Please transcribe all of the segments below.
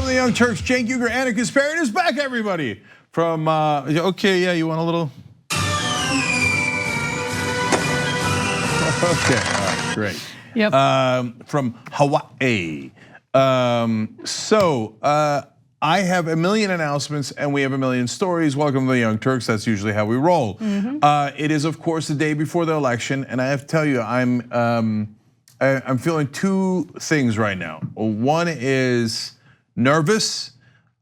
Welcome to the Young Turks. Cenk, Uygur, Anti-Kasparian is back, everybody. From, okay, yeah, you want a little? Okay, all right, great. Yep. From Hawaii. I have a million announcements and we have a million stories. Welcome to the Young Turks. That's usually how we roll. It is, of course, the day before the election, and I have to tell you, I'm feeling two things right now. One is nervous,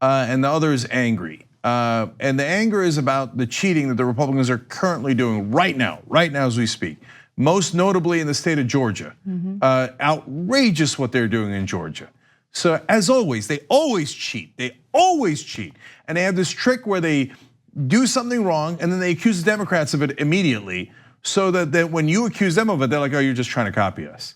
and the other is angry. And the anger is about the cheating that the Republicans are currently doing right now as we speak. Most notably in the state of Georgia. Outrageous what they're doing in Georgia. So as always, they always cheat. And they have this trick where they do something wrong and then they accuse the Democrats of it immediately, so that when you accuse them of it, they're like, oh, you're just trying to copy us.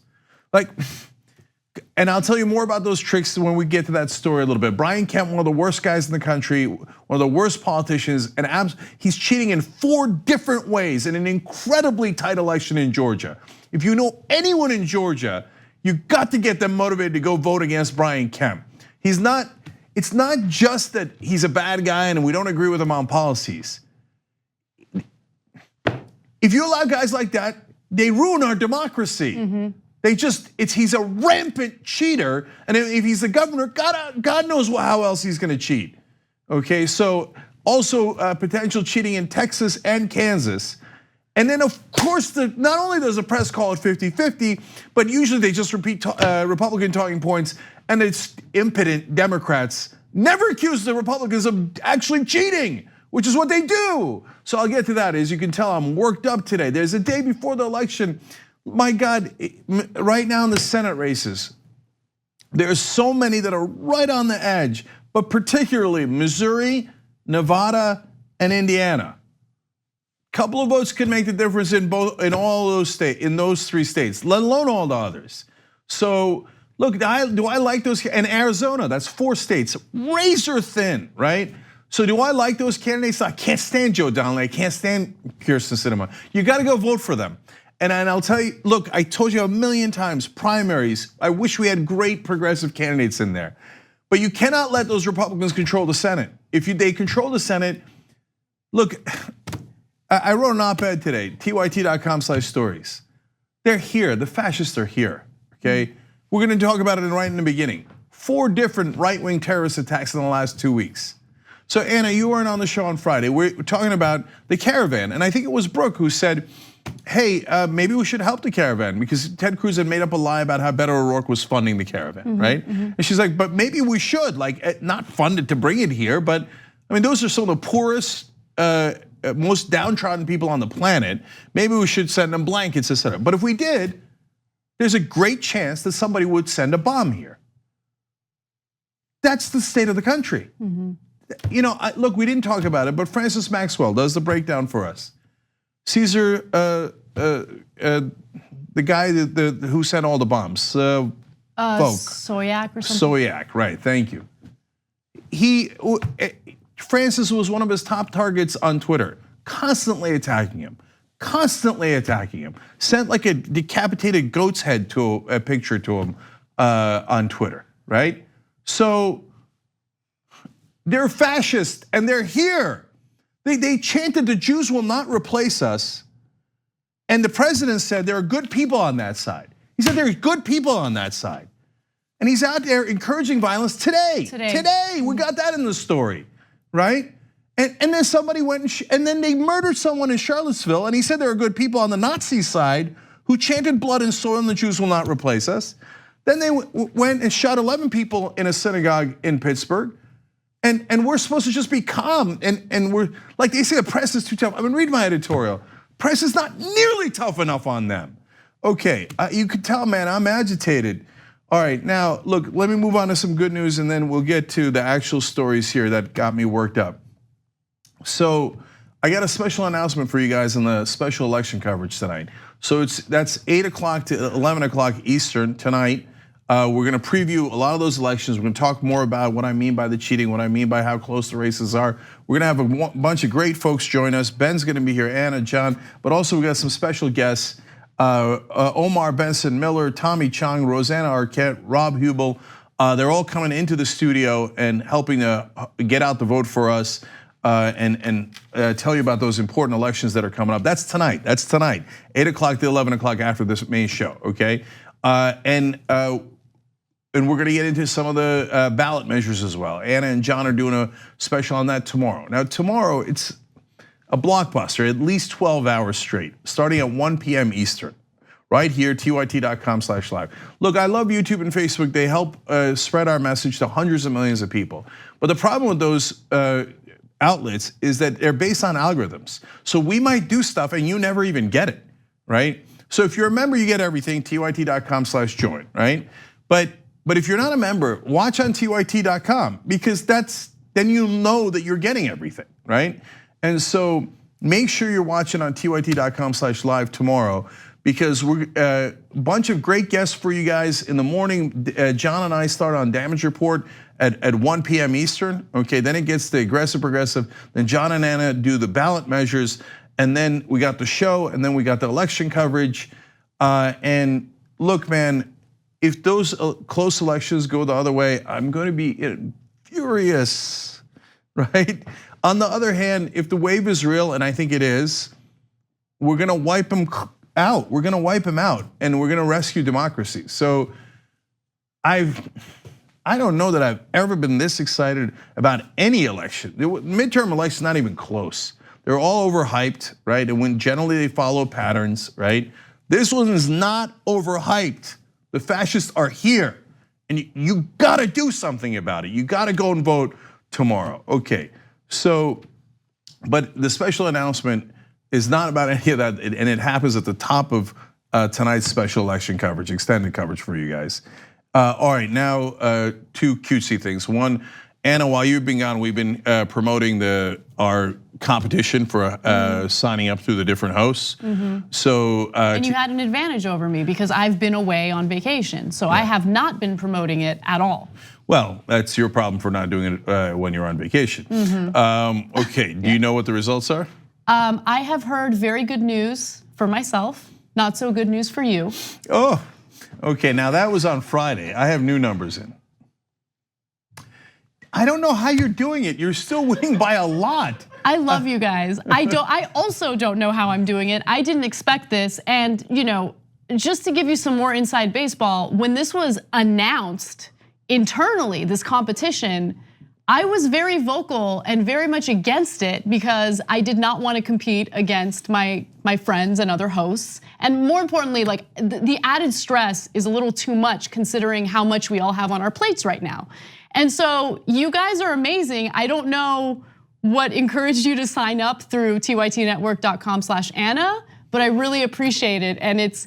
And I'll tell you more about those tricks when we get to that story a little bit. Brian Kemp, one of the worst guys in the country, one of the worst politicians, and he's cheating in 4 different ways in an incredibly tight election in Georgia. If you know anyone in Georgia, you got to get them motivated to go vote against Brian Kemp. It's not just that he's a bad guy and we don't agree with him on policies. If you allow guys like that, they ruin our democracy. He's a rampant cheater, and if he's the governor, God knows how else he's gonna cheat. Okay, so also potential cheating in Texas and Kansas. And then of course, not only does the press call it 50-50, but usually they just repeat Republican talking points, and it's impotent Democrats never accuse the Republicans of actually cheating, which is what they do. So I'll get to that. As you can tell, I'm worked up today. There's a day before the election. My God, right now in the Senate races, there's so many that are right on the edge, but particularly Missouri, Nevada, and Indiana. Couple of votes can make the difference in all those states, in those 3 states, let alone all the others. So look, do I like those? And Arizona, that's 4 states, razor thin, right? So do I like those candidates? I can't stand Joe Donnelly, I can't stand Kyrsten Sinema. You got to go vote for them. And I'll tell you, look, I told you a million times, primaries, I wish we had great progressive candidates in there. But you cannot let those Republicans control the Senate. If they control the Senate, look, I wrote an op-ed today, tyt.com/stories. They're here, the fascists are here, okay? We're gonna talk about it right in the beginning. 4 different right-wing terrorist attacks in the last 2 weeks. So Anna, you weren't on the show on Friday. We're talking about the caravan, and I think it was Brooke who said, hey, maybe we should help the caravan, because Ted Cruz had made up a lie about how Beto O'Rourke was funding the caravan, right? And she's like, but maybe we should, like, not fund it to bring it here, but I mean, those are some of the poorest, most downtrodden people on the planet. Maybe we should send them blankets, etc. But if we did, there's a great chance that somebody would send a bomb here. That's the state of the country. You know, look, we didn't talk about it, but Francis Maxwell does the breakdown for us. Caesar, the guy who sent all the bombs, Soyak or something? Soyak, right, thank you. Francis was one of his top targets on Twitter, constantly attacking him. Sent like a decapitated goat's head to a picture to him on Twitter, right? So they're fascist and they're here. They chanted, the Jews will not replace us. And the president said there are good people on that side. He said there are good people on that side. And he's out there encouraging violence today. Today, we got that in the story, right? And then somebody went and then they murdered someone in Charlottesville, and he said there are good people on the Nazi side who chanted blood and soil and the Jews will not replace us. Then they went and shot 11 people in a synagogue in Pittsburgh. And we're supposed to just be calm, and we're, like they say, the press is too tough. I mean, read my editorial. Press is not nearly tough enough on them. Okay, you can tell, man, I'm agitated. All right, now, look, let me move on to some good news, and then we'll get to the actual stories here that got me worked up. So I got a special announcement for you guys in the special election coverage tonight. So that's 8 o'clock to 11 o'clock Eastern tonight. We're gonna preview a lot of those elections. We're gonna talk more about what I mean by the cheating, what I mean by how close the races are. We're gonna have a bunch of great folks join us. Ben's gonna be here, Anna, John, but also we got some special guests. Omar Benson Miller, Tommy Chong, Rosanna Arquette, Rob Hubel, They're all coming into the studio and helping to get out the vote for us and tell you about those important elections that are coming up. That's tonight. 8 o'clock to 11 o'clock after this main show, okay? And we're gonna get into some of the ballot measures as well. Anna and John are doing a special on that tomorrow. Now tomorrow, it's a blockbuster, at least 12 hours straight, starting at 1 p.m. Eastern. Right here, tyt.com/live. Look, I love YouTube and Facebook. They help spread our message to hundreds of millions of people. But the problem with those outlets is that they're based on algorithms. So we might do stuff and you never even get it, right? So if you're a member, you get everything, tyt.com/join, right? But if you're not a member, watch on tyt.com because then you'll know that you're getting everything, right? And so make sure you're watching on tyt.com/live tomorrow, because we're a bunch of great guests for you guys in the morning. John and I start on Damage Report at 1 p.m. Eastern. Okay, then it gets the aggressive progressive. Then John and Anna do the ballot measures, and then we got the show, and then we got the election coverage. And look, man, if those close elections go the other way, I'm going to be furious, right? On the other hand, if the wave is real, and I think it is, we're going to wipe them out. We're gonna wipe him out and we're gonna rescue democracy. So I don't know that I've ever been this excited about any election. The midterm election's not even close. They're all overhyped, right? And when generally they follow patterns, right? This one is not overhyped. The fascists are here and you gotta do something about it. You gotta go and vote tomorrow. Okay, so, but the special announcement is not about any of that, and it happens at the top of tonight's special election coverage, extended coverage for you guys. All right, now two cutesy things. One, Anna, while you've been gone, we've been promoting our competition for signing up through the different hosts. So and you had an advantage over me because I've been away on vacation, so I have not been promoting it at all. Well, that's your problem for not doing it when you're on vacation. Okay, do you know what the results are? I have heard very good news for myself, not so good news for you. Oh, okay, now that was on Friday. I have new numbers in. I don't know how you're doing it. You're still winning by a lot. I love you guys. I also don't know how I'm doing it. I didn't expect this, and just to give you some more inside baseball, when this was announced internally, this competition, I was very vocal and very much against it because I did not want to compete against my friends and other hosts. And more importantly, like the added stress is a little too much considering how much we all have on our plates right now. And so you guys are amazing. I don't know what encouraged you to sign up through tytnetwork.com/Anna, but I really appreciate it. And it's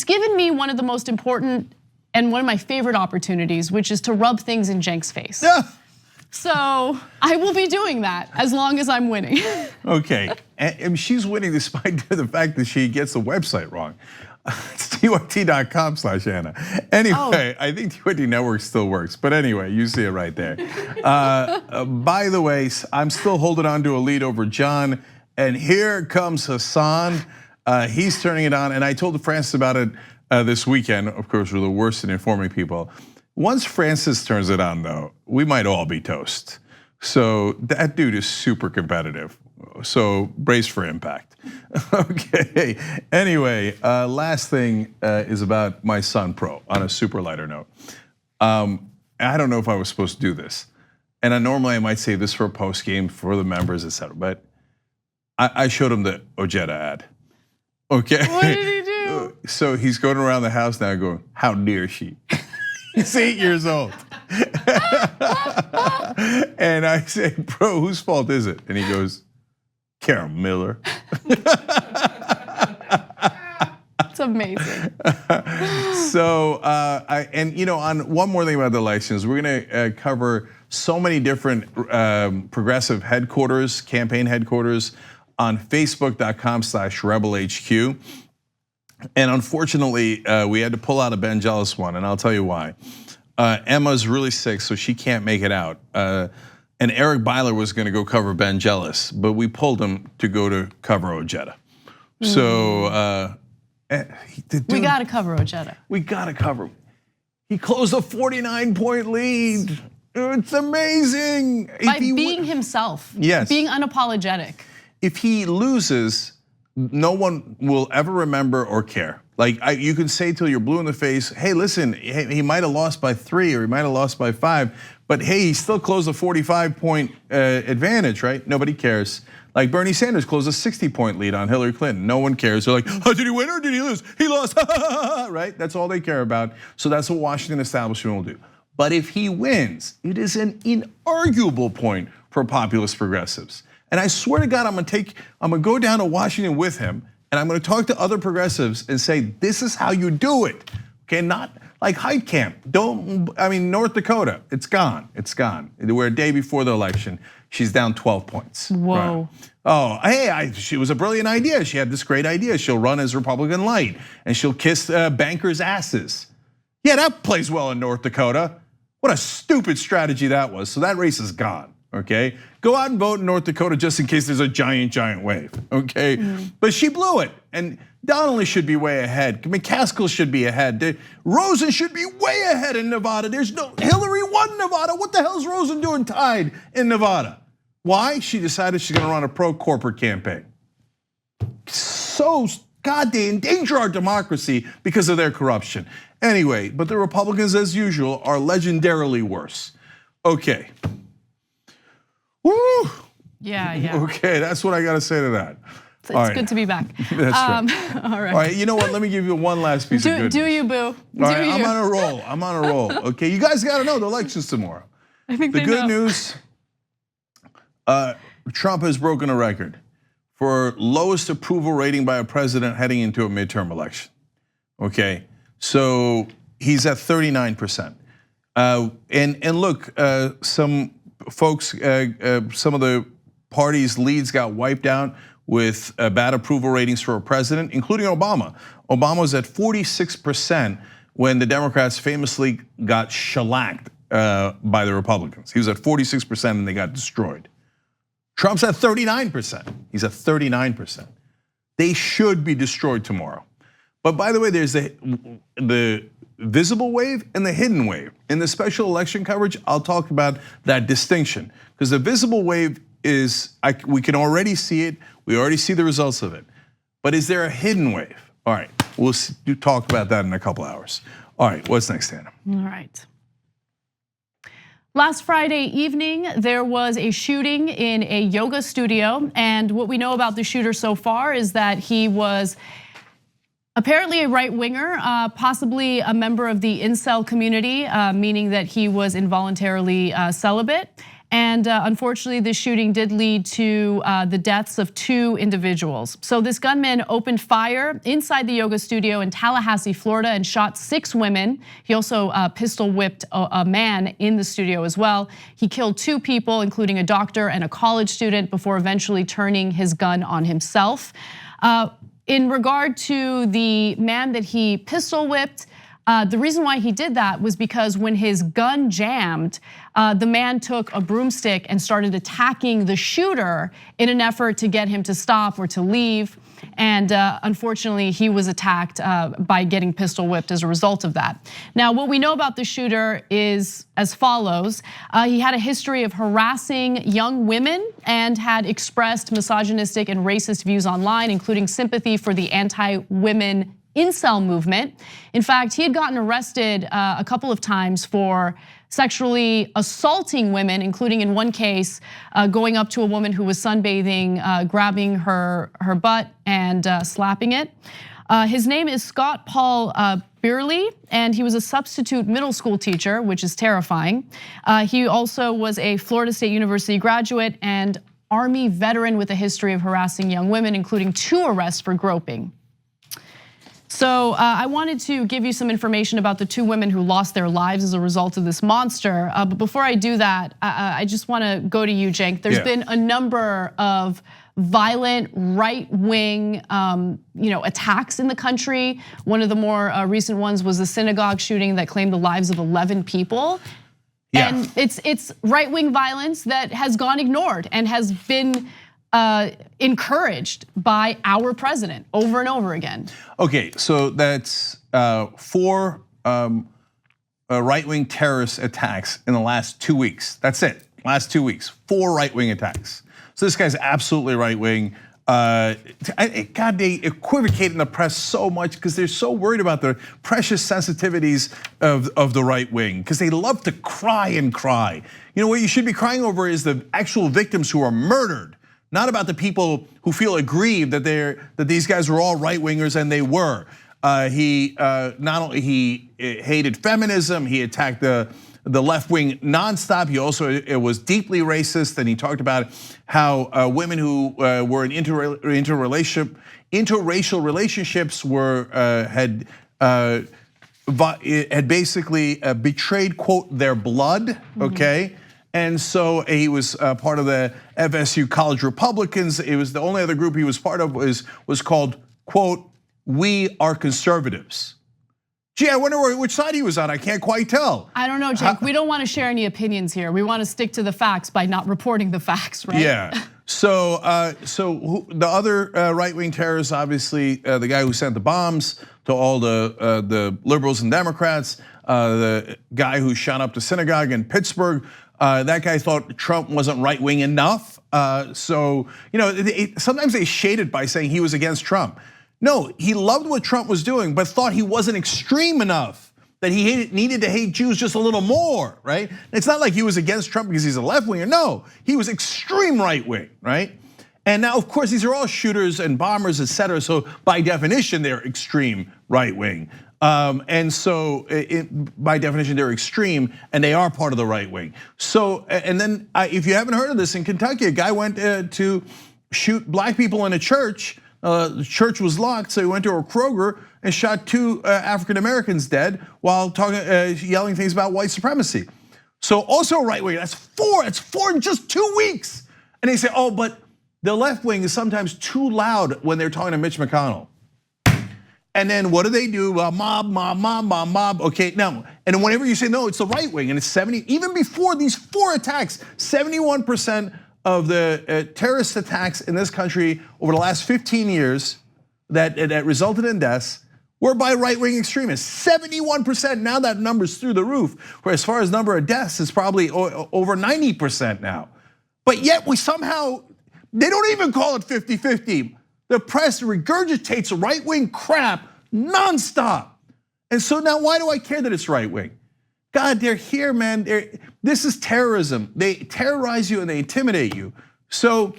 given me one of the most important and one of my favorite opportunities, which is to rub things in Cenk's face. Yeah. So I will be doing that as long as I'm winning. Okay, and she's winning despite the fact that she gets the website wrong. It's tyt.com/Anna. Anyway, I think TYT Network still works, but anyway, you see it right there. By the way, I'm still holding on to a lead over John, and here comes Hassan. He's turning it on, and I told Francis about it this weekend. Of course, we're the worst at informing people. Once Francis turns it on though, we might all be toast. So that dude is super competitive. So brace for impact. Okay, anyway, last thing is about my son Pro on a super lighter note. I don't know if I was supposed to do this. And normally I might say this for a post game for the members, etc. But I showed him the Ojeda ad. Okay. What did he do? So he's going around the house now going, how dare she? He's 8 years old. And I say, bro, whose fault is it? And he goes, Carol Miller. It's amazing. So, on one more thing about the elections, we're gonna cover so many different progressive headquarters, campaign headquarters on facebook.com/rebelhq. And unfortunately, we had to pull out a Ben Jealous one, and I'll tell you why. Emma's really sick, so she can't make it out. And Eric Byler was gonna go cover Ben Jealous, but we pulled him to go to cover Ojeda. So, we gotta cover Ojeda. We gotta cover. He closed a 49-point lead. It's amazing. By being himself. Yes. Being unapologetic. If he loses, no one will ever remember or care. Like you can say till you're blue in the face, hey, listen, he might have lost by 3 or he might have lost by 5, but hey, he still closed a 45-point advantage, right? Nobody cares. Like Bernie Sanders closed a 60-point lead on Hillary Clinton. No one cares. They're like, oh, did he win or did he lose? He lost, right? That's all they care about. So that's what Washington establishment will do. But if he wins, it is an inarguable point for populist progressives. And I swear to God, I'm gonna go down to Washington with him, and I'm gonna talk to other progressives and say, this is how you do it. Okay, not like Heitkamp. North Dakota, it's gone. We're a day before the election. She's down 12 points. Whoa. Right. Oh, hey, she was a brilliant idea. She had this great idea. She'll run as Republican light and she'll kiss bankers' asses. Yeah, that plays well in North Dakota. What a stupid strategy that was. So that race is gone, okay? Go out and vote in North Dakota just in case there's a giant wave, okay? But she blew it, and Donnelly should be way ahead. McCaskill should be ahead. Rosen should be way ahead in Nevada. Hillary won Nevada. What the hell is Rosen doing tied in Nevada? Why? She decided she's gonna run a pro-corporate campaign. So, God, they endanger our democracy because of their corruption. Anyway, but the Republicans, as usual, are legendarily worse. Okay. Woo! Yeah. Okay, that's what I gotta say to that. It's good to be back. That's right. All right. All right, you know what? Let me give you one last piece of good news. Do you, boo? All right, I'm on a roll. Okay, you guys gotta know the election's tomorrow. I think the good news, Trump has broken a record for lowest approval rating by a president heading into a midterm election. Okay, so he's at 39%. And look, some folks, some of the party's leads got wiped out with bad approval ratings for a president, including Obama. Obama was at 46% when the Democrats famously got shellacked by the Republicans. He was at 46% and they got destroyed. Trump's at 39%. He's at 39%. They should be destroyed tomorrow. But by the way, there's the visible wave and the hidden wave. In the special election coverage, I'll talk about that distinction, because the visible wave is, we can already see it. We already see the results of it. But is there a hidden wave? All right, we'll talk about that in a couple hours. All right, what's next, Anna? All right. Last Friday evening, there was a shooting in a yoga studio. And what we know about the shooter so far is that he was apparently a right-winger, possibly a member of the incel community, meaning that he was involuntarily celibate. And unfortunately, this shooting did lead to the deaths of 2 individuals. So this gunman opened fire inside the yoga studio in Tallahassee, Florida, and shot 6 women. He also pistol whipped a man in the studio as well. He killed 2 people, including a doctor and a college student, before eventually turning his gun on himself. In regard to the man that he pistol whipped, the reason why he did that was because when his gun jammed, the man took a broomstick and started attacking the shooter in an effort to get him to stop or to leave. And unfortunately, he was attacked by getting pistol whipped as a result of that. Now, what we know about the shooter is as follows. He had a history of harassing young women and had expressed misogynistic and racist views online, including sympathy for the anti-women incel movement. In fact, he had gotten arrested a couple of times for sexually assaulting women, including in one case, going up to a woman who was sunbathing, grabbing her butt and slapping it. His name is Scott Paul Beerley, and he was a substitute middle school teacher, which is terrifying. He also was a Florida State University graduate and Army veteran with a history of harassing young women, including 2 arrests for groping. So I wanted to give you some information about the 2 women who lost their lives as a result of this monster. But before I do that, I just want to go to you, Cenk. There's been a number of violent right-wing attacks in the country. One of the more recent ones was the synagogue shooting that claimed the lives of 11 people. Yeah. And it's right-wing violence that has gone ignored and has been encouraged by our president over and over again. Okay, so that's 4 right-wing terrorist attacks in the last 2 weeks. That's it, last 2 weeks, 4 right-wing attacks. So this guy's absolutely right-wing. God, they equivocate in the press so much because they're so worried about the precious sensitivities of the right wing, because they love to cry and cry. You know what you should be crying over is the actual victims who are murdered, not about the people who feel aggrieved that these guys were all right wingers, and they were. He not only hated feminism, he attacked the left wing nonstop. He also was deeply racist, and he talked about how women who were in interracial relationships had basically betrayed, quote, their blood. Okay. And so he was part of the FSU College Republicans. It was the only other group he was part of was called, quote, "We Are Conservatives." Gee, I wonder which side he was on. I can't quite tell. I don't know, Cenk. We don't want to share any opinions here. We want to stick to the facts by not reporting the facts, right? Yeah. So the other right-wing terrorists, obviously, the guy who sent the bombs to all the liberals and Democrats, the guy who shot up the synagogue in Pittsburgh, that guy thought Trump wasn't right-wing enough. So sometimes they shade it by saying he was against Trump. No, he loved what Trump was doing, but thought he wasn't extreme enough, that he needed to hate Jews just a little more, right? It's not like he was against Trump because he's a left winger. No, he was extreme right wing, right? And now, of course, these are all shooters and bombers, et cetera. So by definition, they're extreme right wing. And so by definition, they're extreme and they are part of the right wing. So, and then if you haven't heard of this, in Kentucky, a guy went to shoot black people in a church. The church was locked, so he went to a Kroger and shot 2 African Americans dead while yelling things about white supremacy. So also right wing, that's 4 in just 2 weeks. And they say, oh, but the left wing is sometimes too loud when they're talking to Mitch McConnell. And then what do? Well, mob. Okay, now, and whenever you say no, it's the right wing, and it's 70, even before these 4 attacks, 71% of the terrorist attacks in this country over the last 15 years that resulted in deaths were by right-wing extremists. 71%, now that number's through the roof. Where as far as number of deaths, it's probably over 90% now. But yet they don't even call it 50-50. The press regurgitates right-wing crap nonstop. And so now why do I care that it's right-wing? God, they're here, man. This is terrorism. They terrorize you and they intimidate you. So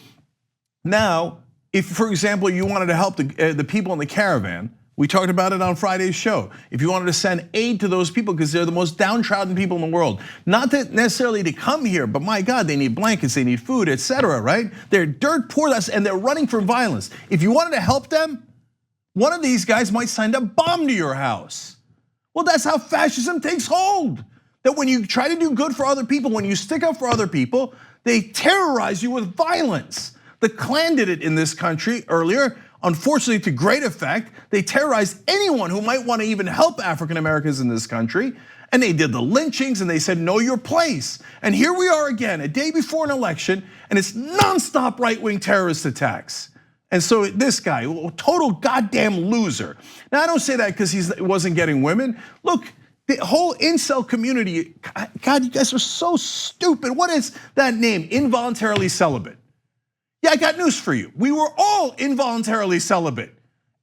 now, if, for example, you wanted to help the people in the caravan, we talked about it on Friday's show. If you wanted to send aid to those people because they're the most downtrodden people in the world, not that necessarily to come here, but my God, they need blankets, they need food, et cetera, right? They're dirt poor, and they're running from violence. If you wanted to help them, one of these guys might send a bomb to your house. Well, that's how fascism takes hold. That when you try to do good for other people, when you stick up for other people, they terrorize you with violence. The Klan did it in this country earlier, unfortunately to great effect. They terrorized anyone who might want to even help African Americans in this country. And they did the lynchings and they said, know your place. And here we are again, a day before an election, and it's nonstop right-wing terrorist attacks. And so this guy, total goddamn loser. Now I don't say that because he wasn't getting women. Look, the whole incel community, God, you guys are so stupid. What is that name? Involuntarily celibate. Yeah, I got news for you. We were all involuntarily celibate.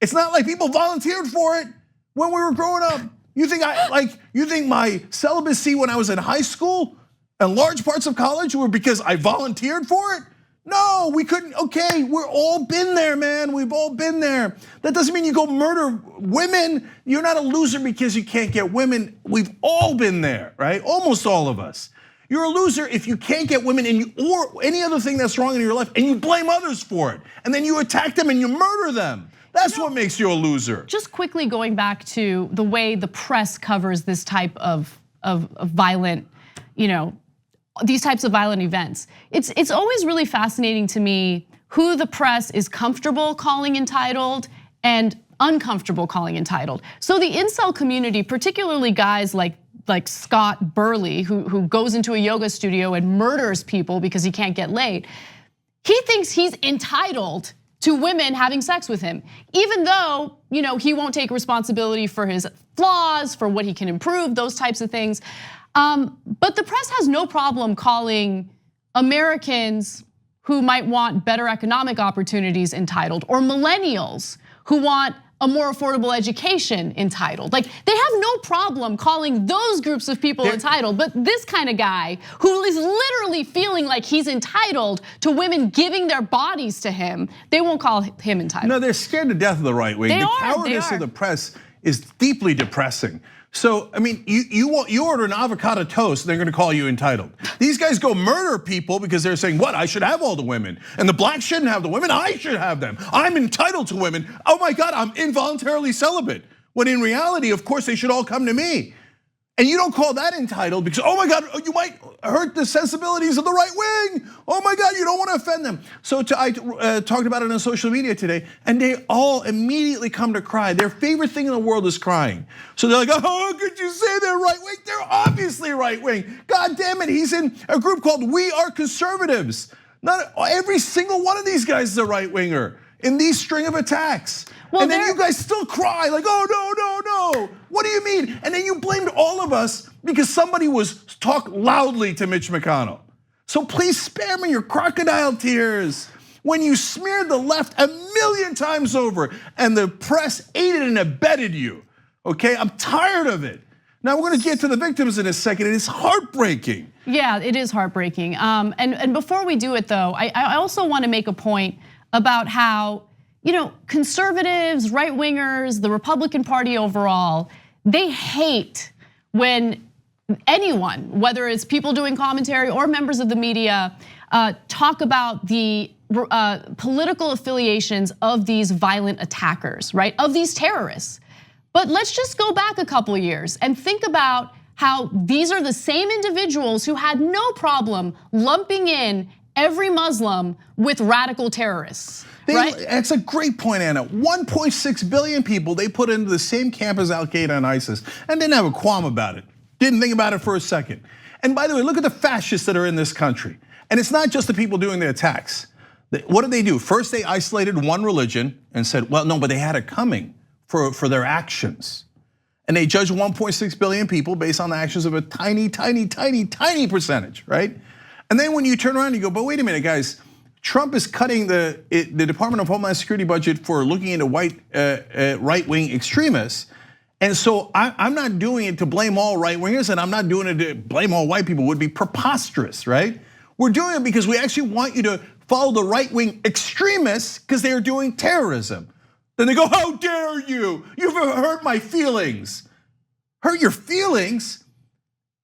It's not like people volunteered for it when we were growing up. You think my celibacy when I was in high school and large parts of college were because I volunteered for it? No, we couldn't. Okay, we've all been there, man. We've all been there. That doesn't mean you go murder women. You're not a loser because you can't get women. We've all been there, right? Almost all of us. You're a loser if you can't get women or any other thing that's wrong in your life and you blame others for it. And then you attack them and you murder them. That's what makes you a loser. Just quickly going back to the way the press covers this type of violent, these types of violent events. It's always really fascinating to me who the press is comfortable calling entitled and uncomfortable calling entitled. So the incel community, particularly guys like Scott Burley, who goes into a yoga studio and murders people because he can't get laid, he thinks he's entitled to women having sex with him, even though he won't take responsibility for his flaws, for what he can improve, those types of things. But the press has no problem calling Americans who might want better economic opportunities entitled, or millennials who want a more affordable education entitled. Like, they have no problem calling those groups of people entitled, but this kind of guy who is literally feeling like he's entitled to women giving their bodies to him, they won't call him entitled. No, they're scared to death of the right wing. The cowardice of the press is deeply depressing. So, I mean, you order an avocado toast, they're gonna call you entitled. These guys go murder people because they're saying, what, I should have all the women. And the blacks shouldn't have the women, I should have them. I'm entitled to women. Oh my God, I'm involuntarily celibate. When in reality, of course, they should all come to me. And you don't call that entitled because, oh my God, you might hurt the sensibilities of the right wing. Oh my God, you don't want to offend them. So I talked about it on social media today, and they all immediately come to cry. Their favorite thing in the world is crying. So they're like, oh, how could you say they're right wing? They're obviously right wing. God damn it, he's in a group called We Are Conservatives. Not every single one of these guys is a right winger in these string of attacks. Well, and then you guys still cry like, oh no. What do you mean? And then you blamed all of us because somebody was talk loudly to Mitch McConnell. So please spare me your crocodile tears. When you smeared the left 1,000,000 times over and the press aided and abetted you, okay? I'm tired of it. Now we're gonna get to the victims in a second. It is heartbreaking. Yeah, it is heartbreaking. And before we do it though, I also wanna make a point about how, conservatives, right wingers, the Republican Party overall, they hate when anyone, whether it's people doing commentary or members of the media, talk about the political affiliations of these violent attackers, right? Of these terrorists. But let's just go back a couple of years and think about how these are the same individuals who had no problem lumping in every Muslim with radical terrorists. Right? That's a great point, Anna. 1.6 billion people they put into the same camp as Al-Qaeda and ISIS and didn't have a qualm about it. Didn't think about it for a second. And by the way, look at the fascists that are in this country. And it's not just the people doing the attacks. What did they do? First, they isolated one religion and said, well, no, but they had it coming for their actions. And they judged 1.6 billion people based on the actions of a tiny percentage, right? And then when you turn around and you go, but wait a minute, guys, Trump is cutting the Department of Homeland Security budget for looking into right-wing extremists. And so I'm not doing it to blame all right-wingers, and I'm not doing it to blame all white people. It would be preposterous, right? We're doing it because we actually want you to follow the right-wing extremists because they are doing terrorism. Then they go, how dare you? You've hurt my feelings. Hurt your feelings?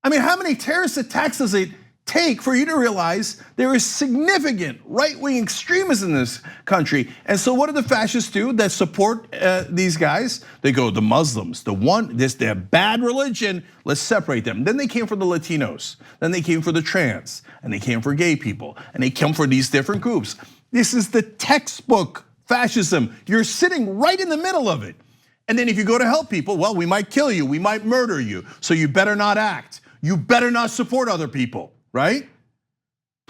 I mean, how many terrorist attacks does it take for you to realize there is significant right-wing extremism in this country? And so what do the fascists do that support these guys? They go, the Muslims, they're bad religion, let's separate them. Then they came for the Latinos, then they came for the trans, and they came for gay people, and they came for these different groups. This is the textbook fascism. You're sitting right in the middle of it. And then if you go to help people, well, we might kill you, we might murder you, so you better not act. You better not support other people. Right?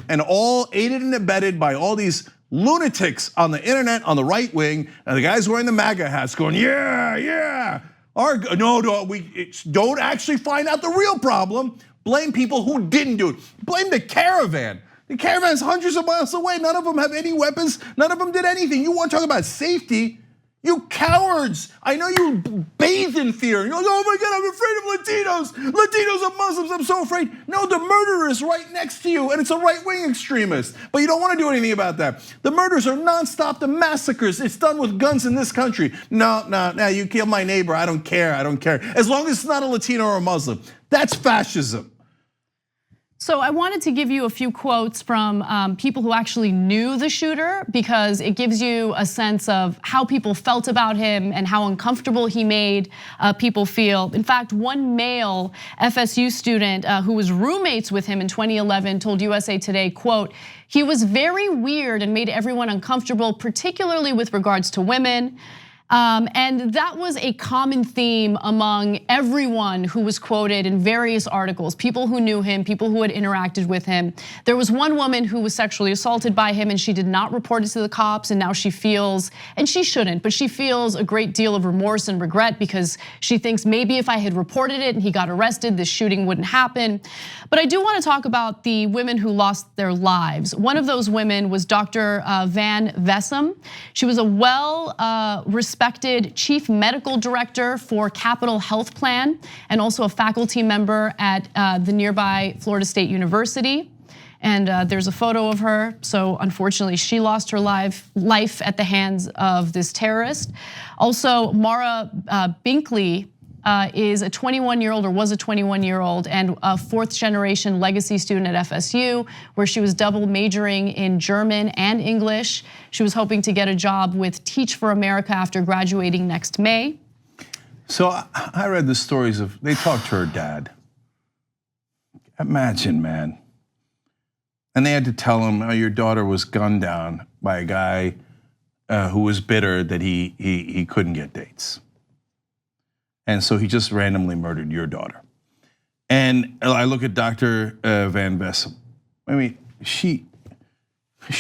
And all aided and abetted by all these lunatics on the internet, on the right wing, and the guys wearing the MAGA hats going, yeah. No, we don't actually find out the real problem. Blame people who didn't do it. Blame the caravan. The caravan's hundreds of miles away. None of them have any weapons. None of them did anything. You want to talk about safety? You cowards! I know you bathe in fear. You're like, oh my God, I'm afraid of Latinos. Latinos and Muslims, I'm so afraid. No, the murderer is right next to you, and it's a right-wing extremist. But you don't want to do anything about that. The murders are nonstop, the massacres. It's done with guns in this country. No, you kill my neighbor, I don't care. As long as it's not a Latino or a Muslim. That's fascism. So I wanted to give you a few quotes from people who actually knew the shooter, because it gives you a sense of how people felt about him and how uncomfortable he made people feel. In fact, one male FSU student who was roommates with him in 2011 told USA Today, quote, "He was very weird and made everyone uncomfortable, particularly with regards to women." And that was a common theme among everyone who was quoted in various articles, people who knew him, people who had interacted with him. There was one woman who was sexually assaulted by him and she did not report it to the cops, and now she feels, and she shouldn't, but she feels a great deal of remorse and regret because she thinks maybe if I had reported it and he got arrested, this shooting wouldn't happen. But I do want to talk about the women who lost their lives. One of those women was Dr. Van Vessem. She was a well-respected chief medical director for Capital Health Plan and also a faculty member at the nearby Florida State University. And there's a photo of her. So unfortunately, she lost her life at the hands of this terrorist. Also, Mara Binkley is a 21-year-old, or was a 21-year-old, and a fourth-generation legacy student at FSU, where she was double majoring in German and English. She was hoping to get a job with Teach for America after graduating next May. So I read the stories of, they talked to her dad. Imagine, man. And they had to tell him, oh, your daughter was gunned down by a guy who was bitter that he couldn't get dates. And so he just randomly murdered your daughter. And I look at Dr. Van Vessem. I mean, she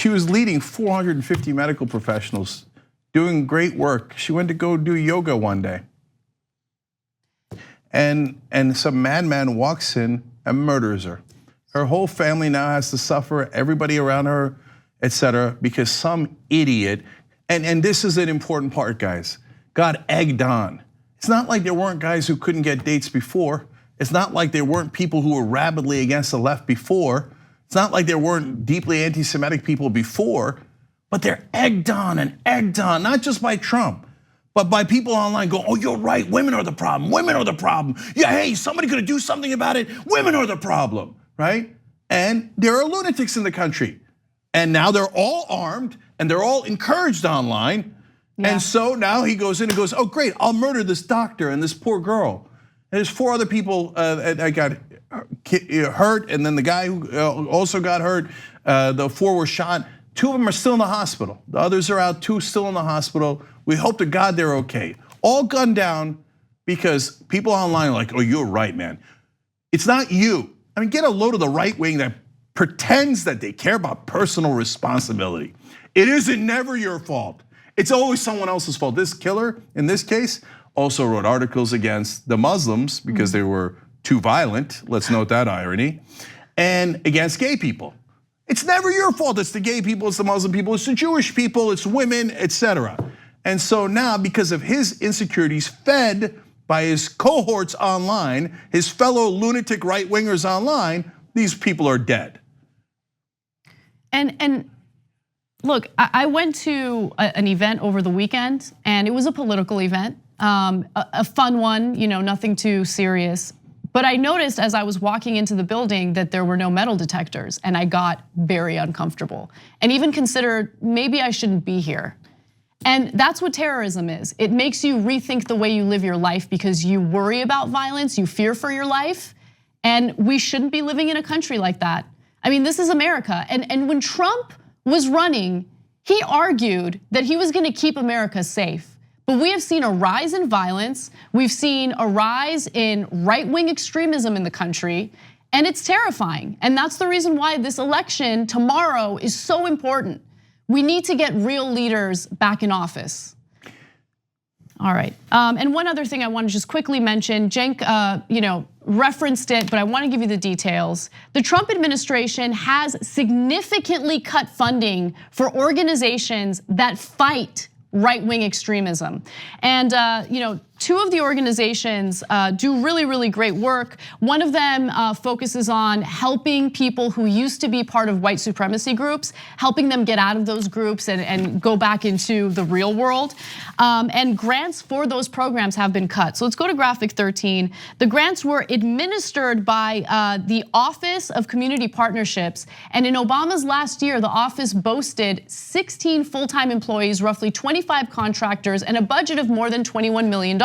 was leading 450 medical professionals, doing great work. She went to go do yoga one day. And some madman walks in and murders her. Her whole family now has to suffer, everybody around her, etc., because some idiot, and this is an important part, guys, got egged on. It's not like there weren't guys who couldn't get dates before. It's not like there weren't people who were rabidly against the left before. It's not like there weren't deeply anti-Semitic people before, but they're egged on, not just by Trump, but by people online going, oh, you're right, women are the problem, women are the problem. Yeah, hey, somebody gonna do something about it, women are the problem, right? And there are lunatics in the country. And now they're all armed and they're all encouraged online. Yeah. And so now he goes in and goes, oh great, I'll murder this doctor and this poor girl. And there's 4 other people that got hurt, and then the guy who also got hurt, the 4 were shot. 2 of them are still in the hospital. The others are out, 2 still in the hospital. We hope to God they're okay. All gunned down because people online are like, oh, you're right, man. It's not you. I mean, get a load of the right wing that pretends that they care about personal responsibility. It isn't never your fault. It's always someone else's fault. This killer, in this case, also wrote articles against the Muslims because they were too violent, let's note that irony, and against gay people. It's never your fault, it's the gay people, it's the Muslim people, it's the Jewish people, it's women, etc. And so now, because of his insecurities fed by his cohorts online, his fellow lunatic right-wingers online, these people are dead. And look, I went to an event over the weekend, and it was a political event, a fun one, nothing too serious. But I noticed as I was walking into the building that there were no metal detectors, and I got very uncomfortable and even considered maybe I shouldn't be here. And that's what terrorism is. It makes you rethink the way you live your life because you worry about violence, you fear for your life, and we shouldn't be living in a country like that. I mean, this is America, and when Trump was running, he argued that he was gonna keep America safe. But we have seen a rise in violence, we've seen a rise in right-wing extremism in the country, and it's terrifying. And that's the reason why this election tomorrow is so important. We need to get real leaders back in office. All right, and one other thing I want to just quickly mention, Cenk referenced it, but I want to give you the details. The Trump administration has significantly cut funding for organizations that fight right-wing extremism. And 2 of the organizations do really great work. One of them focuses on helping people who used to be part of white supremacy groups, helping them get out of those groups and go back into the real world. And grants for those programs have been cut. So let's go to graphic 13. The grants were administered by the Office of Community Partnerships. And in Obama's last year, the office boasted 16 full-time employees, roughly 25 contractors, and a budget of more than $21 million.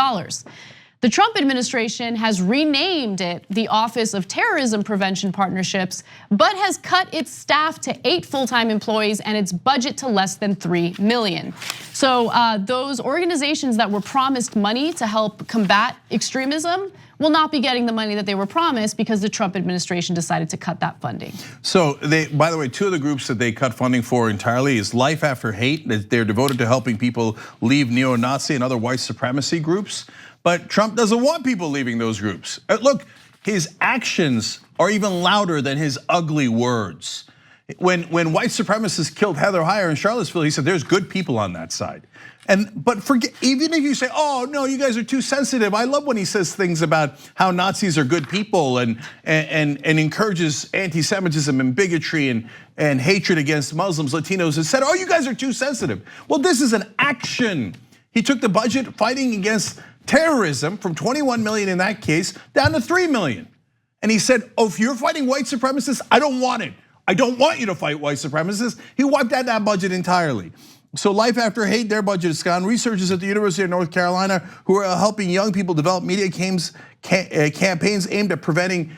The Trump administration has renamed it the Office of Terrorism Prevention Partnerships, but has cut its staff to 8 full-time employees and its budget to less than 3 million. So those organizations that were promised money to help combat extremism will not be getting the money that they were promised because the Trump administration decided to cut that funding. So by the way, 2 of the groups that they cut funding for entirely is Life After Hate. They're devoted to helping people leave neo-Nazi and other white supremacy groups. But Trump doesn't want people leaving those groups. Look, his actions are even louder than his ugly words. When white supremacists killed Heather Heyer in Charlottesville, he said there's good people on that side. But forget, even if you say, oh no, you guys are too sensitive. I love when he says things about how Nazis are good people and encourages anti-Semitism and bigotry and hatred against Muslims, Latinos, and said, oh, you guys are too sensitive. Well, this is an action. He took the budget fighting against terrorism from 21 million in that case down to 3 million. And he said, oh, if you're fighting white supremacists, I don't want it. I don't want you to fight white supremacists. He wiped out that budget entirely. So Life After Hate, their budget is gone. Researchers at the University of North Carolina who are helping young people develop media campaigns aimed at preventing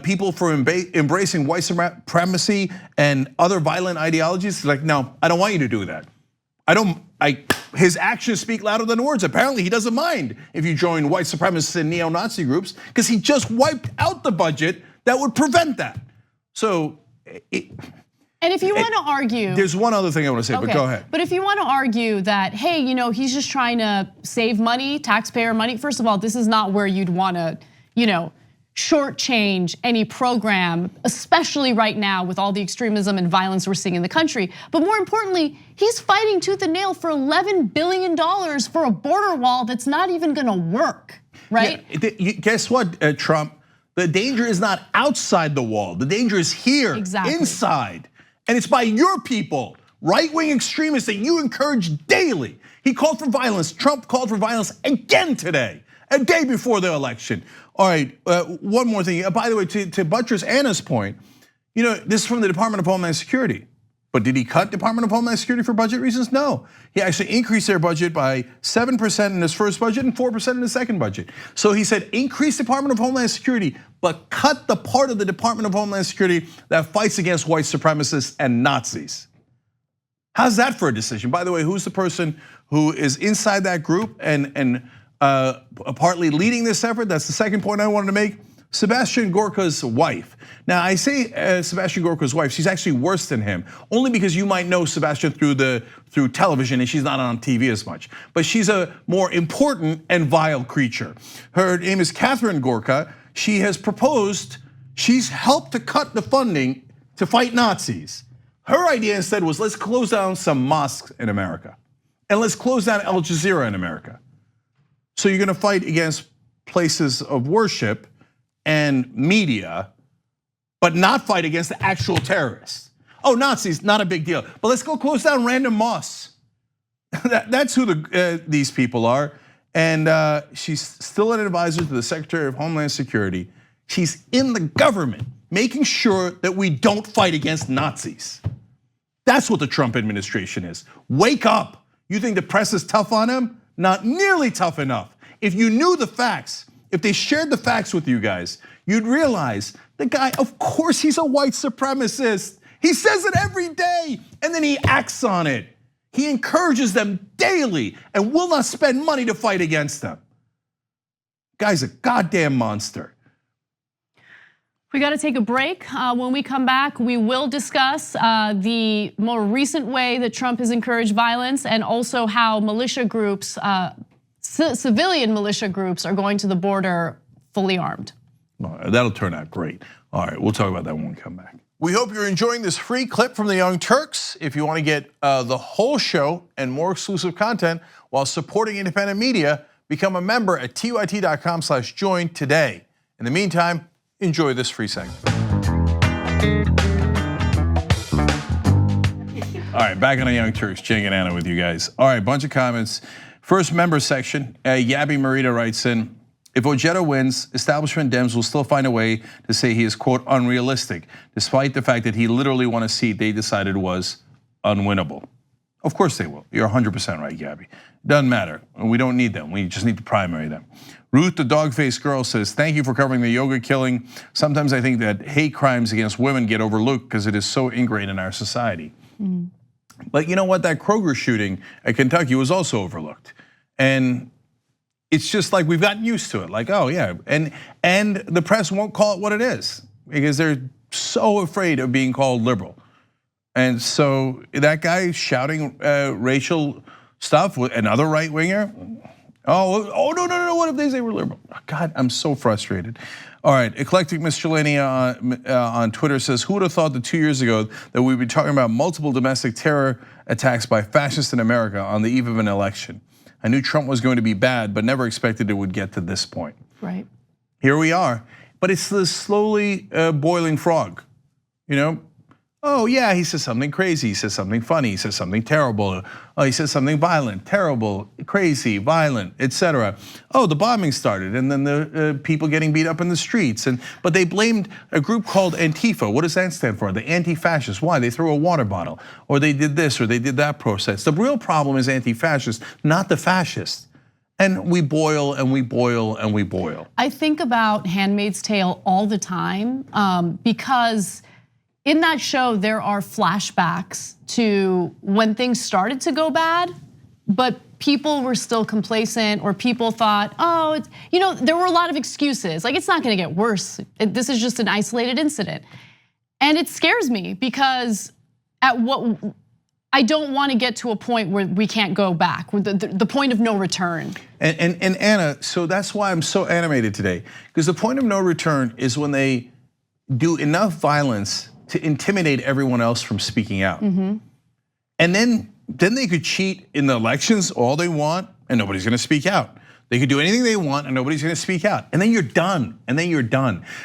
people from embracing white supremacy and other violent ideologies. Like, no, I don't want you to do that. His actions speak louder than words. Apparently he doesn't mind if you join white supremacists and neo-Nazi groups because he just wiped out the budget that would prevent that. So. And if you want to argue, there's one other thing I want to say, but go ahead. But if you want to argue that, hey, he's just trying to save money, taxpayer money. First of all, this is not where you'd want to, shortchange any program, especially right now with all the extremism and violence we're seeing in the country. But more importantly, he's fighting tooth and nail for $11 billion for a border wall that's not even going to work, right? Yeah, guess what, Trump? The danger is not outside the wall. The danger is here, inside. And it's by your people, right-wing extremists that you encourage daily. He called for violence. Trump called for violence again today, a day before the election. All right, one more thing. By the way, to buttress Anna's point, this is from the Department of Homeland Security. But did he cut Department of Homeland Security for budget reasons? No. He actually increased their budget by 7% in his first budget and 4% in his second budget. So he said, increase Department of Homeland Security, but cut the part of the Department of Homeland Security that fights against white supremacists and Nazis. How's that for a decision? By the way, who's the person who is inside that group and partly leading this effort? That's the second point I wanted to make. Sebastian Gorka's wife. Now I say Sebastian Gorka's wife, she's actually worse than him, only because you might know Sebastian through television and she's not on TV as much. But she's a more important and vile creature. Her name is Catherine Gorka. She has proposed, she's helped to cut the funding to fight Nazis. Her idea instead was, let's close down some mosques in America. And let's close down Al Jazeera in America. So you're gonna fight against places of worship and media, but not fight against the actual terrorists. Oh, Nazis, not a big deal. But let's go close down random mosques. That's who these people are. And she's still an advisor to the Secretary of Homeland Security. She's in the government, making sure that we don't fight against Nazis. That's what the Trump administration is. Wake up. You think the press is tough on him? Not nearly tough enough. If you knew the facts, if they shared the facts with you guys, you'd realize the guy, of course he's a white supremacist. He says it every day and then he acts on it. He encourages them daily and will not spend money to fight against them. Guy's a goddamn monster. We got to take a break. When we come back, we will discuss the more recent way that Trump has encouraged violence and also how militia groups, civilian militia groups are going to the border fully armed. That'll turn out great. All right, we'll talk about that when we come back. We hope you're enjoying this free clip from the Young Turks. If you want to get the whole show and more exclusive content while supporting independent media, become a member at tyt.com/join today. In the meantime, enjoy this free segment. All right, back on the Young Turks, Cenk and Anna with you guys. All right, bunch of comments. First member section, Yabby Marita writes in, if Ojeda wins, establishment Dems will still find a way to say he is, quote, unrealistic, despite the fact that he literally won a seat they decided was unwinnable. Of course they will. You're 100% right, Gabby. Doesn't matter. We don't need them. We just need to primary them. Ruth, the dog-faced girl, says, thank you for covering the yoga killing. Sometimes I think that hate crimes against women get overlooked because it is so ingrained in our society. But you know what? That Kroger shooting at Kentucky was also overlooked. And it's just like we've gotten used to it. Like, oh yeah, and the press won't call it what it is because they're so afraid of being called liberal. And so that guy shouting racial stuff with another right winger. Oh no! What if they say we're liberal? God, I'm so frustrated. All right, Eclectic Miscellanea on Twitter says, who would have thought that 2 years ago that we'd be talking about multiple domestic terror attacks by fascists in America on the eve of an election? I knew Trump was going to be bad, but never expected it would get to this point. Right. Here we are, but it's the slowly boiling frog, you know? Oh yeah, he says something crazy, he says something funny, he says something terrible. Oh, he says something violent, terrible, crazy, violent, etc. Oh, the bombing started, and then the people getting beat up in the streets. But they blamed a group called Antifa. What does that stand for? The anti-fascists. Why? They threw a water bottle, or they did this, or they did that process. The real problem is anti-fascist, not the fascists. And we boil and we boil and we boil. I think about Handmaid's Tale all the time because in that show, there are flashbacks to when things started to go bad, but people were still complacent, or people thought, oh, there were a lot of excuses. Like, it's not gonna get worse. This is just an isolated incident. And it scares me because I don't wanna get to a point where we can't go back, the point of no return. And Anna, so that's why I'm so animated today, because the point of no return is when they do enough violence to intimidate everyone else from speaking out. And then they could cheat in the elections all they want and nobody's gonna speak out. They could do anything they want and nobody's gonna speak out. And then you're done,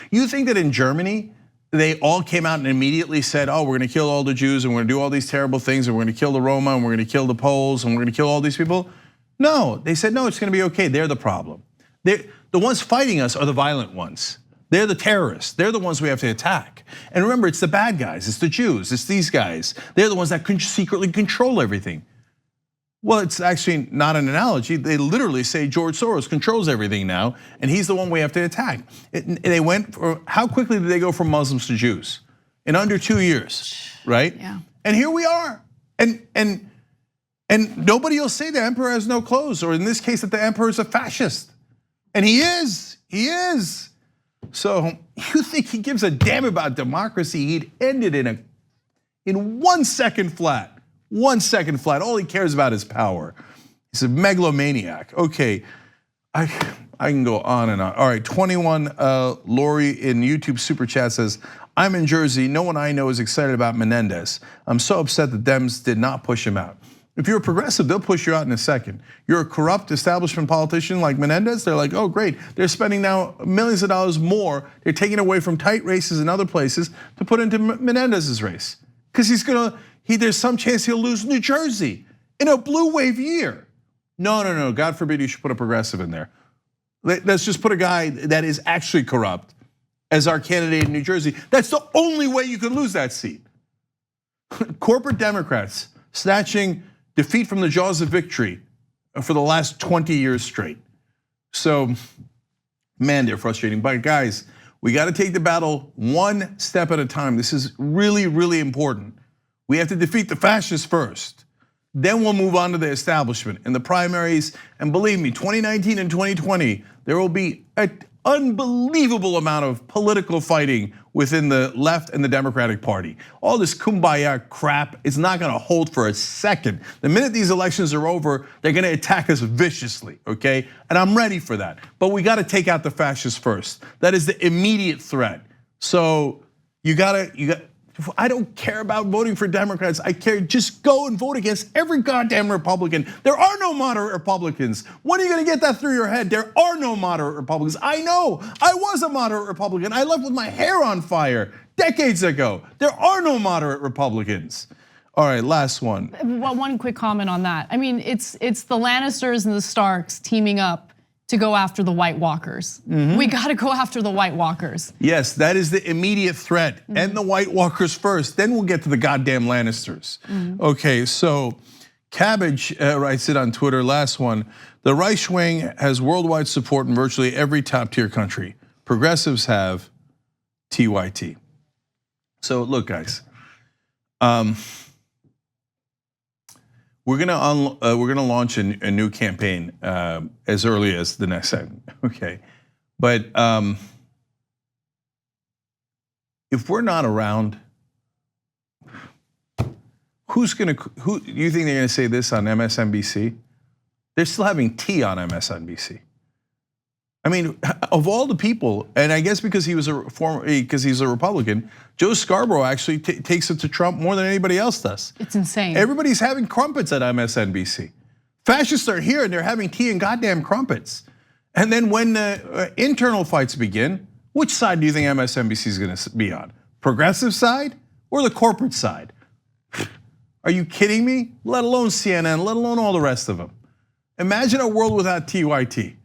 You think that in Germany, they all came out and immediately said, oh, we're gonna kill all the Jews and we're gonna do all these terrible things and we're gonna kill the Roma and we're gonna kill the Poles and we're gonna kill all these people? No, they said, no, it's gonna be okay, they're the problem. The ones fighting us are the violent ones. They're the terrorists. They're the ones we have to attack. And remember, it's the bad guys. It's the Jews. It's these guys. They're the ones that secretly control everything. Well, it's actually not an analogy. They literally say George Soros controls everything now, and he's the one we have to attack. They went how quickly did they go from Muslims to Jews? In under 2 years, right? Yeah. And here we are. And nobody will say the emperor has no clothes, or in this case, that the emperor is a fascist. And he is. So you think he gives a damn about democracy? He'd end it in 1 second flat. 1 second flat. All he cares about is power. He's a megalomaniac. Okay, I can go on and on. All right, 21 Lori in YouTube super chat says, I'm in Jersey. No one I know is excited about Menendez. I'm so upset that Dems did not push him out. If you're a progressive, they'll push you out in a second. You're a corrupt establishment politician like Menendez, they're like, oh great, they're spending now millions of dollars more. They're taking away from tight races in other places to put into Menendez's race. Because there's some chance he'll lose New Jersey in a blue wave year. No, God forbid you should put a progressive in there. Let's just put a guy that is actually corrupt as our candidate in New Jersey. That's the only way you can lose that seat. Corporate Democrats snatching defeat from the jaws of victory for the last 20 years straight. So, man, they're frustrating. But guys, we got to take the battle one step at a time. This is really, really important. We have to defeat the fascists first. Then we'll move on to the establishment and the primaries. And believe me, 2019 and 2020, there will be an unbelievable amount of political fighting within the left and the Democratic Party. All this kumbaya crap is not gonna hold for a second. The minute these elections are over, they're gonna attack us viciously, okay? And I'm ready for that. But we gotta take out the fascists first. That is the immediate threat. So I don't care about voting for Democrats. I care, just go and vote against every goddamn Republican. There are no moderate Republicans. When are you gonna get that through your head? There are no moderate Republicans. I know, I was a moderate Republican. I left with my hair on fire decades ago. There are no moderate Republicans. All right, last one. Well, one quick comment on that. I mean, it's the Lannisters and the Starks teaming up to go after the White Walkers. We gotta go after the White Walkers. Yes, that is the immediate threat. And the White Walkers first, then we'll get to the goddamn Lannisters. Okay, so Cabbage writes it on Twitter, last one. The right wing has worldwide support in virtually every top tier country. Progressives have TYT. So look, guys, we're gonna launch a new campaign as early as the next segment, okay? But if we're not around, who do you think they're gonna say this on MSNBC? They're still having tea on MSNBC. I mean, of all the people, and I guess because he's a Republican, Joe Scarborough actually takes it to Trump more than anybody else does. It's insane. Everybody's having crumpets at MSNBC. Fascists are here and they're having tea and goddamn crumpets. And then when internal fights begin, which side do you think MSNBC is going to be on? Progressive side or the corporate side? Are you kidding me? Let alone CNN, let alone all the rest of them. Imagine a world without TYT.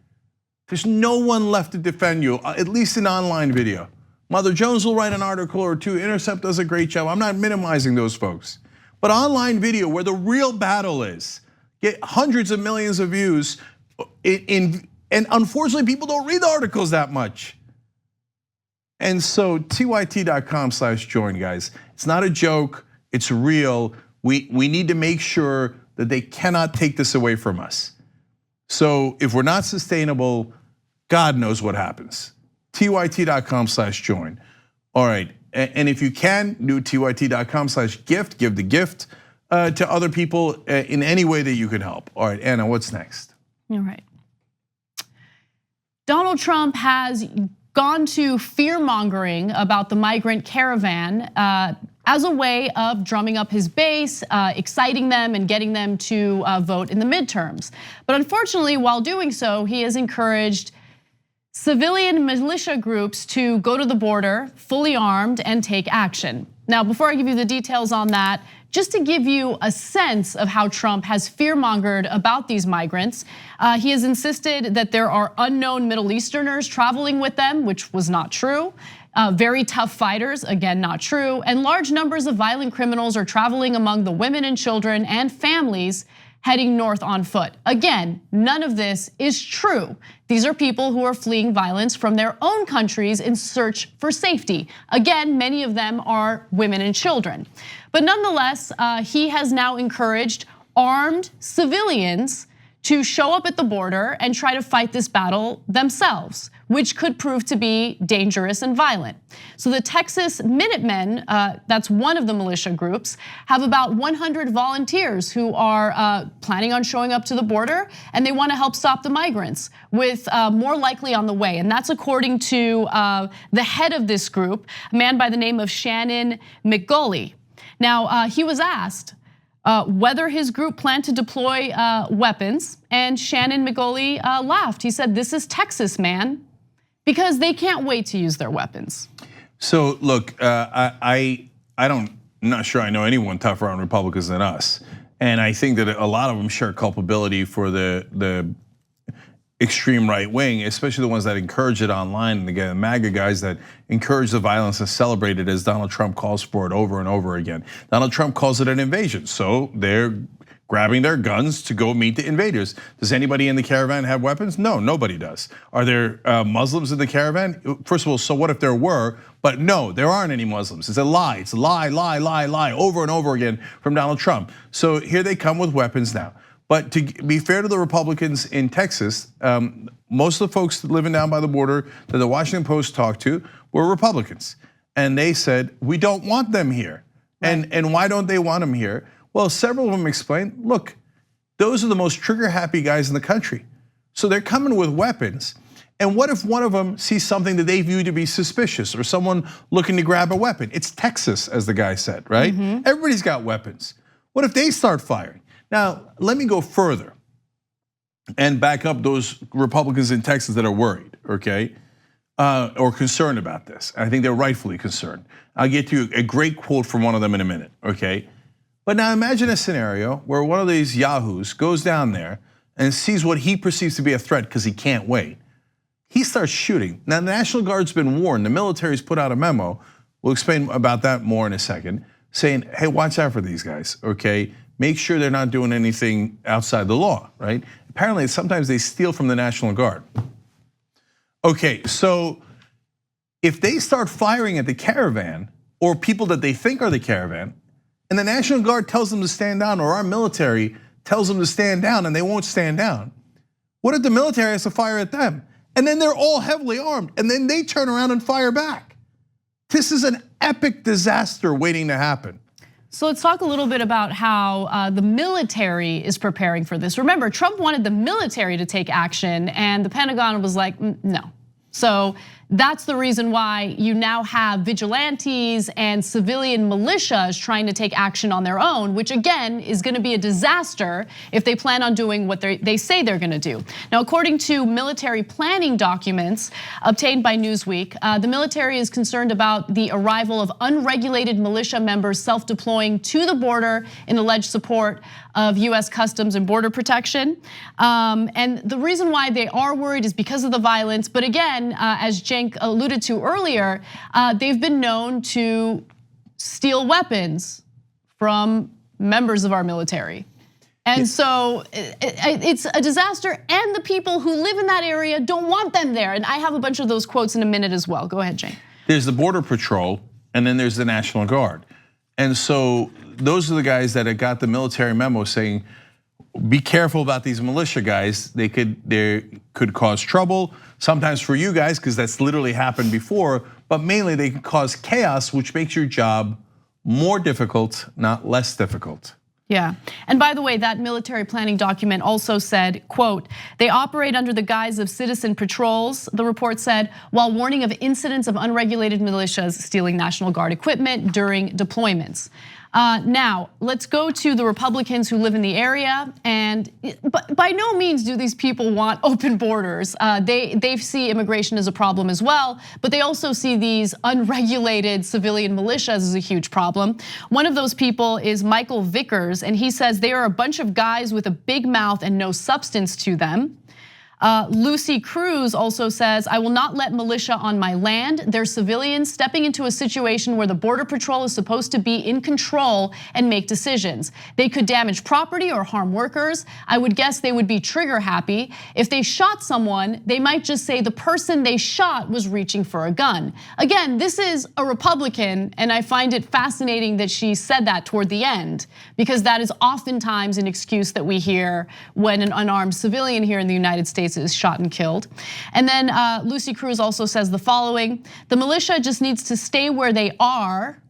There's no one left to defend you, at least in online video. Mother Jones will write an article or two. Intercept does a great job. I'm not minimizing those folks. But online video where the real battle is, get hundreds of millions of views, and unfortunately people don't read the articles that much. And so tyt.com/join, guys. It's not a joke, it's real. We need to make sure that they cannot take this away from us. So if we're not sustainable, God knows what happens. tyt.com/join. All right, and if you can, do tyt.com/gift, give the gift to other people in any way that you can help. All right, Anna, what's next? All right. Donald Trump has gone to fear-mongering about the migrant caravan as a way of drumming up his base, exciting them and getting them to vote in the midterms. But unfortunately, while doing so, he has encouraged civilian militia groups to go to the border fully armed and take action. Now, before I give you the details on that, just to give you a sense of how Trump has fear-mongered about these migrants, he has insisted that there are unknown Middle Easterners traveling with them, which was not true. Very tough fighters, again, not true. And large numbers of violent criminals are traveling among the women and children and families heading north on foot. Again, none of this is true. These are people who are fleeing violence from their own countries in search for safety. Again, many of them are women and children. But nonetheless, he has now encouraged armed civilians to show up at the border and try to fight this battle themselves, which could prove to be dangerous and violent. So the Texas Minutemen, that's one of the militia groups, have about 100 volunteers who are planning on showing up to the border, and they want to help stop the migrants, with more likely on the way. And that's according to the head of this group, a man by the name of Shannon McGauley. Now, he was asked whether his group planned to deploy weapons, and Shannon McGauley laughed. He said, "This is Texas, man," because they can't wait to use their weapons. So look, I'm not sure I know anyone tougher on Republicans than us, and I think that a lot of them share culpability for the extreme right wing, especially the ones that encourage it online, and again, the MAGA guys that encourage the violence and celebrate it as Donald Trump calls for it over and over again. Donald Trump calls it an invasion, so they're grabbing their guns to go meet the invaders. Does anybody in the caravan have weapons? No, nobody does. Are there Muslims in the caravan? First of all, so what if there were? But no, there aren't any Muslims. It's a lie, it's a lie, over and over again from Donald Trump. So here they come with weapons now. But to be fair to the Republicans in Texas, most of the folks living down by the border that the Washington Post talked to were Republicans. And they said, we don't want them here. Right. And why don't they want them here? Well, several of them explained, look, those are the most trigger happy guys in the country. So they're coming with weapons. And what if one of them sees something that they view to be suspicious, or someone looking to grab a weapon? It's Texas, as the guy said, right? Mm-hmm. Everybody's got weapons. What if they start firing? Now, let me go further and back up those Republicans in Texas that are worried, okay? Or concerned about this. I think they're rightfully concerned. I'll get to a great quote from one of them in a minute, okay? But now imagine a scenario where one of these yahoos goes down there and sees what he perceives to be a threat because he can't wait. He starts shooting. Now the National Guard's been warned, the military's put out a memo, we'll explain about that more in a second, saying, hey, watch out for these guys, okay? make sure they're not doing anything outside the law, right? Apparently, sometimes they steal from the National Guard. Okay, so if they start firing at the caravan or people that they think are the caravan, and the National Guard tells them to stand down, or our military tells them to stand down and they won't stand down, what if the military has to fire at them? And then they're all heavily armed, and then they turn around and fire back. This is an epic disaster waiting to happen. So let's talk a little bit about how the military is preparing for this. Remember, Trump wanted the military to take action, and the Pentagon was like, no. So that's the reason why you now have vigilantes and civilian militias trying to take action on their own, which again is gonna be a disaster if they plan on doing what they say they're gonna do. Now, according to military planning documents obtained by Newsweek, the military is concerned about the arrival of unregulated militia members self-deploying to the border in alleged support of US Customs and Border Protection. And the reason why they are worried is because of the violence. But again, as Cenk alluded to earlier, they've been known to steal weapons from members of our military. And so it's a disaster, and the people who live in that area don't want them there. And I have a bunch of those quotes in a minute as well. Go ahead, Cenk. There's the Border Patrol, and then there's the National Guard. And so those are the guys that have got the military memo saying, be careful about these militia guys. They could cause trouble, sometimes for you guys, because that's literally happened before, but mainly they can cause chaos, which makes your job more difficult, not less difficult. Yeah, and by the way, that military planning document also said, quote, they operate under the guise of citizen patrols, the report said, while warning of incidents of unregulated militias stealing National Guard equipment during deployments. Now, let's go to the Republicans who live in the area, and by no means do these people want open borders. They see immigration as a problem as well, but they also see these unregulated civilian militias as a huge problem. One of those people is Michael Vickers, and he says they are a bunch of guys with a big mouth and no substance to them. Lucy Cruz also says, I will not let militia on my land. They're civilians stepping into a situation where the Border Patrol is supposed to be in control and make decisions. They could damage property or harm workers. I would guess they would be trigger happy. If they shot someone, they might just say the person they shot was reaching for a gun. Again, this is a Republican, and I find it fascinating that she said that toward the end, because that is oftentimes an excuse that we hear when an unarmed civilian here in the United States is shot and killed. And then Lucy Cruz also says the following: the militia just needs to stay where they are.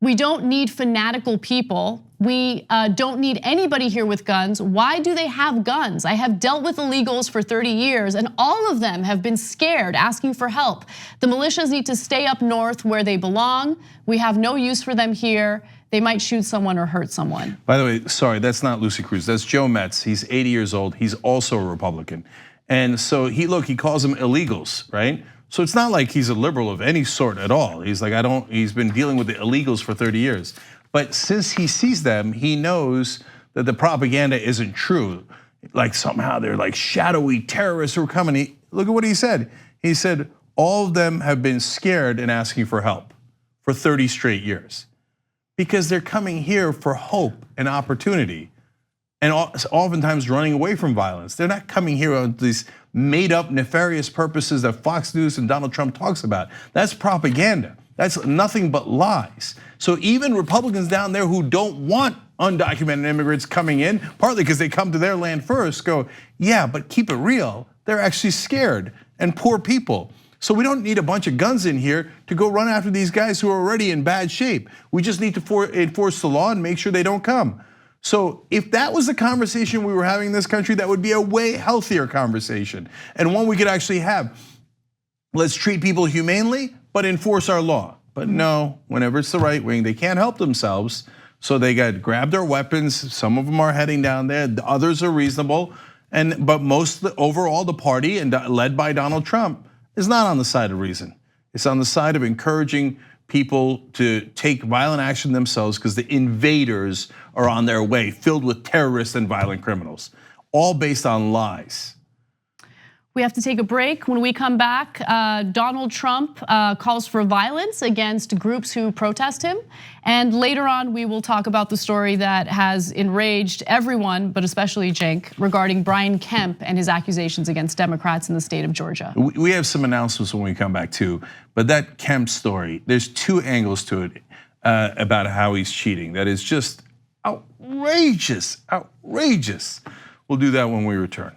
We don't need fanatical people. We don't need anybody here with guns. Why do they have guns? I have dealt with illegals for 30 years, and all of them have been scared, asking for help. The militias need to stay up north where they belong. We have no use for them here. They might shoot someone or hurt someone. By the way, sorry, that's not Lucy Cruz. That's Joe Metz. He's 80 years old. He's also a Republican. And so he calls them illegals, right? So it's not like he's a liberal of any sort at all. He's like, he's been dealing with the illegals for 30 years. But since he sees them, he knows that the propaganda isn't true. Like somehow they're like shadowy terrorists who are coming. Look at what he said. He said, all of them have been scared and asking for help for 30 straight years. Because they're coming here for hope and opportunity, and oftentimes running away from violence. They're not coming here on these made up nefarious purposes that Fox News and Donald Trump talks about. That's propaganda. That's nothing but lies. So even Republicans down there who don't want undocumented immigrants coming in, partly because they come to their land first, go, yeah, but keep it real. They're actually scared and poor people. So we don't need a bunch of guns in here to go run after these guys who are already in bad shape. We just need to enforce the law and make sure they don't come. So if that was the conversation we were having in this country, that would be a way healthier conversation, and one we could actually have. Let's treat people humanely, but enforce our law. But no, whenever it's the right wing, they can't help themselves. So they grabbed their weapons. Some of them are heading down there. The others are reasonable. But overall, the party, and led by Donald Trump, is not on the side of reason. It's on the side of encouraging people to take violent action themselves because the invaders are on their way, filled with terrorists and violent criminals, all based on lies. We have to take a break. When we come back, Donald Trump calls for violence against groups who protest him. And later on, we will talk about the story that has enraged everyone, but especially Cenk, regarding Brian Kemp and his accusations against Democrats in the state of Georgia. We have some announcements when we come back too, but that Kemp story, there's two angles to it about how he's cheating. That is just outrageous, outrageous. We'll do that when we return.